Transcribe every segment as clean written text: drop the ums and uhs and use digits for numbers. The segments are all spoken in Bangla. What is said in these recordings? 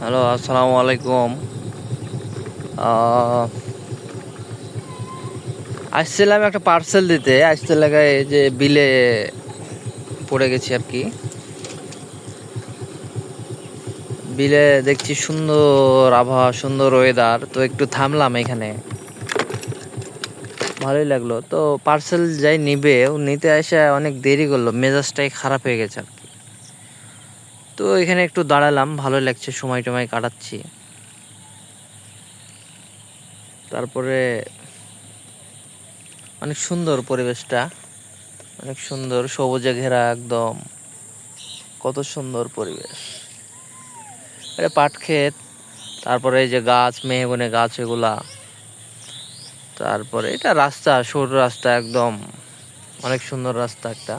হ্যালো, আসসালামু আলাইকুম। আহ, আসছিলাম একটা পার্সেল দিতে। আসতে লাগায় যে বিলে পড়ে গেছি আর কি। বিলে দেখছি সুন্দর আবহাওয়া, সুন্দর ওয়েদার, তো একটু থামলাম এখানে। ভালোই লাগলো। তো পার্সেল যাই নিবে, ও নিতে এসে অনেক দেরি করলো, মেজাজটাই খারাপ হয়ে গেছে আর কি। তো এখানে একটু দাঁড়ালাম, ভালোই লাগছে, সময় টময় কাটাচ্ছি। তারপরে অনেক সুন্দর পরিবেশটা, অনেক সুন্দর, সবুজে ঘেরা একদম, কত সুন্দর পরিবেশ। এটা পাট ক্ষেত, তারপরে এই যে গাছ, মেহগনি গাছ এগুলা, তারপরে এটা রাস্তা, সরু রাস্তা একদম, অনেক সুন্দর রাস্তা একটা।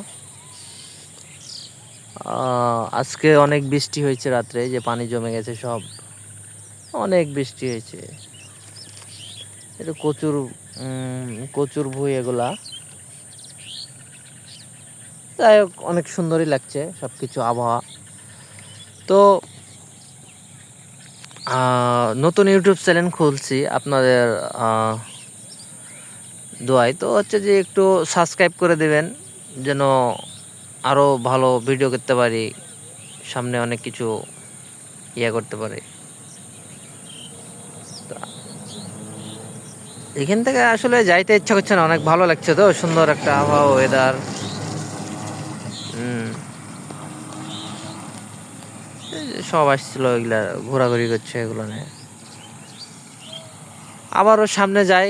আজকে অনেক বৃষ্টি হয়েছে রাত্রে, যে পানি জমে গেছে সব, অনেক বৃষ্টি হয়েছে। এটা কচুর কচুর ভুঁই এগুলা। যাই হোক, অনেক সুন্দরই লাগছে সব কিছু, আবহাওয়া। তো নতুন ইউটিউব চ্যানেল খুলছি আপনাদের দোয়াই, তো হচ্ছে যে একটু সাবস্ক্রাইব করে দেবেন, যেন আরও ভালো ভিডিও করতে পারি, সামনে অনেক কিছু করতে পারি। এখান থেকে আসলে যাইতে ইচ্ছা করছে না, অনেক ভালো লাগছে, তো সুন্দর একটা আবহাওয়া, ওয়েদার। সব আসছিল, এগুলা ঘোরাঘুরি করছে, এগুলো নিয়ে। আবারও সামনে যাই,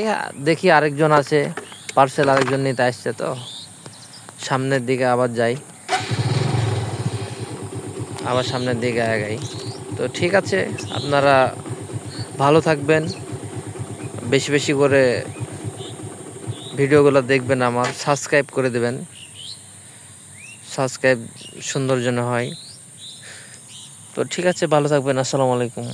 দেখি আরেকজন আছে, পার্সেল আরেকজন নিতে আসছে, তো সামনের দিকে আবার যাই, আবার সামনের দিকে আগাই। তো ঠিক আছে, আপনারা ভালো থাকবেন, বেশি বেশি করে ভিডিওগুলো দেখবেন, আমার সাবস্ক্রাইব করে দেবেন, সাবস্ক্রাইব সুন্দর যেন হয়। তো ঠিক আছে, ভালো থাকবেন, আসসালামু আলাইকুম।